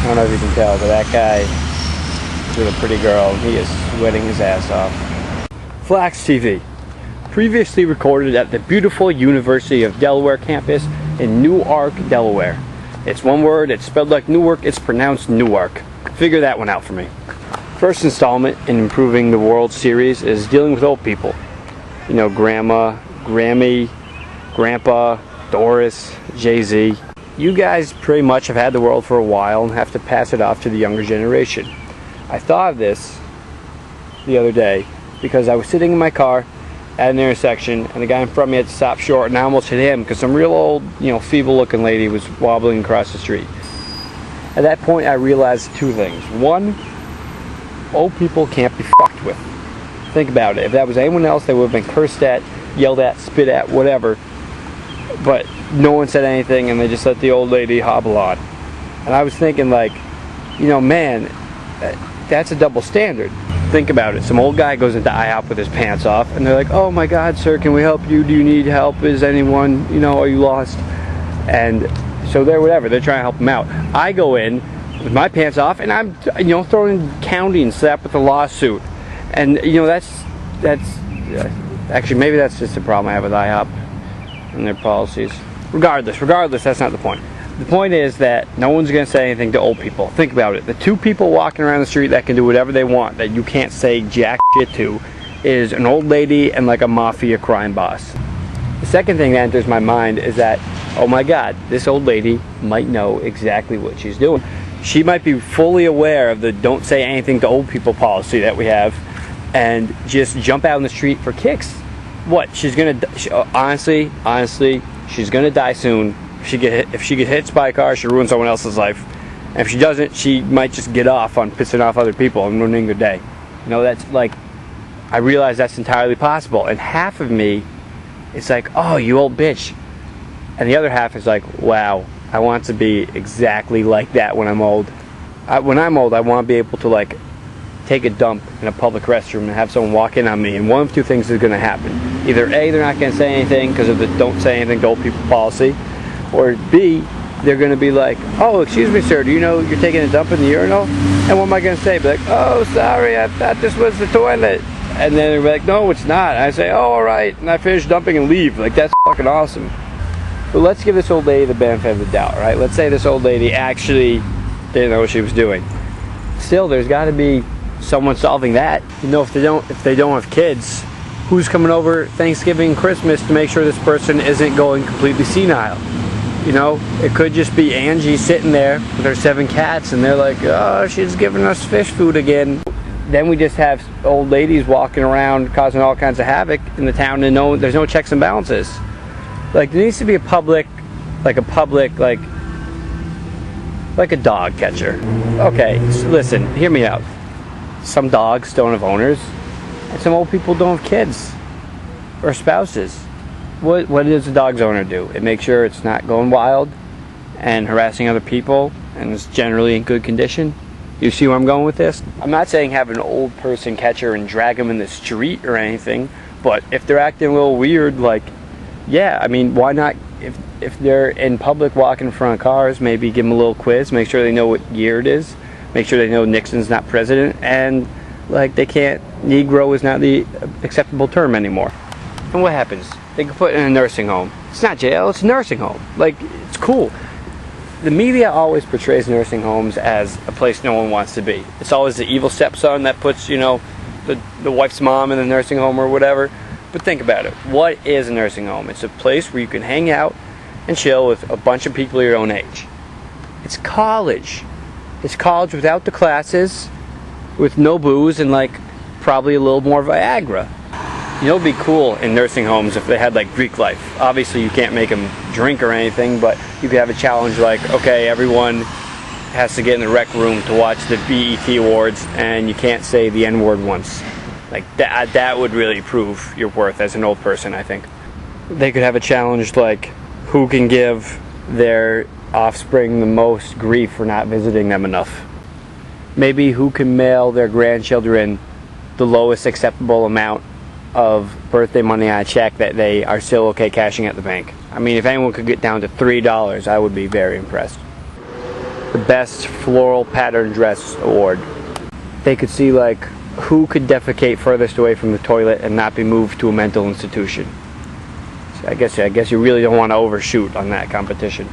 don't know if you can tell, but that guy is with a pretty girl, and he is sweating his ass off. FlaxTV. Previously recorded at the beautiful University of Delaware campus in Newark, Delaware. It's one word, it's spelled like Newark, it's pronounced Newark. Figure that one out for me. First installment in improving the World Series is dealing with old people. You know, Grandma, Grammy, Grandpa, Doris, Jay-Z. You guys pretty much have had the world for a while and have to pass it off to the younger generation. I thought of this the other day because I was sitting in my car at an intersection and the guy in front of me had to stop short and I almost hit him because some real old, feeble looking lady was wobbling across the street. At that point I realized two things. One, old people can't be fucked with. Think about it. If that was anyone else, they would have been cursed at, yelled at, spit at, whatever. But no one said anything and they just let the old lady hobble on. And I was thinking like, man, that's a double standard. Think about it. Some old guy goes into IHOP with his pants off and they're like, oh my god, sir, can we help you? Do you need help? Is anyone, are you lost? And so they're trying to help him out. I go in with my pants off and I'm, throwing county and slap with a lawsuit. And, that's actually, maybe that's just a problem I have with IHOP and their policies. Regardless, that's not the point. The point is that no one's going to say anything to old people. Think about it. The two people walking around the street that can do whatever they want, that you can't say jack shit to, is an old lady and like a mafia crime boss. The second thing that enters my mind is that, oh my god, this old lady might know exactly what she's doing. She might be fully aware of the don't say anything to old people policy that we have and just jump out in the street for kicks. What? She's going to, honestly, she's going to die soon. If she gets hit by a car, she'll ruin someone else's life. And if she doesn't, she might just get off on pissing off other people and ruining their day. That's like, I realize that's entirely possible. And half of me is like, oh, you old bitch. And the other half is like, wow, I want to be exactly like that when I'm old. When I'm old, I want to be able to like take a dump in a public restroom and have someone walk in on me, and one of two things is going to happen. Either A, they're not going to say anything because of the don't say anything to old people policy, or B, they're going to be like, oh, excuse me, sir, do you know you're taking a dump in the urinal? And what am I going to say? Be like, oh, sorry, I thought this was the toilet. And then they're like, no, it's not. And I say, oh, all right, and I finish dumping and leave. Like, that's fucking awesome. But let's give this old lady the benefit of the doubt, right? Let's say this old lady actually didn't know what she was doing. Still, there's got to be someone solving that. If they don't have kids, who's coming over Thanksgiving, Christmas to make sure this person isn't going completely senile? It could just be Angie sitting there with her 7 cats and they're like, oh, she's giving us fish food again. Then we just have old ladies walking around causing all kinds of havoc in the town and there's no checks and balances. Like, there needs to be a public like a dog catcher. Okay, so listen, hear me out. Some dogs don't have owners, and some old people don't have kids or spouses. What does the dog's owner do? It makes sure it's not going wild and harassing other people and is generally in good condition. You see where I'm going with this? I'm not saying have an old person catcher and drag them in the street or anything, but if they're acting a little weird, like, yeah, I mean, why not? If they're in public walking in front of cars, maybe give them a little quiz, make sure they know what year it is, make sure they know Nixon's not president, and like Negro is not the acceptable term anymore. And what happens? They can put it in a nursing home. It's not jail, it's a nursing home. Like, it's cool. The media always portrays nursing homes as a place no one wants to be. It's always the evil stepson that puts, the wife's mom in the nursing home or whatever. But think about it. What is a nursing home? It's a place where you can hang out and chill with a bunch of people your own age. It's college. It's college without the classes, with no booze, and like probably a little more Viagra. It'd be cool in nursing homes if they had like Greek life. Obviously you can't make them drink or anything, but you could have a challenge like, okay, everyone has to get in the rec room to watch the BET Awards and you can't say the N-word once. Like that would really prove your worth as an old person, I think. They could have a challenge like who can give their offspring the most grief for not visiting them enough. Maybe who can mail their grandchildren the lowest acceptable amount of birthday money on a check that they are still okay cashing at the bank. I mean, if anyone could get down to $3, I would be very impressed. the best floral pattern dress award. They could see like who could defecate furthest away from the toilet and not be moved to a mental institution. So I guess you really don't want to overshoot on that competition.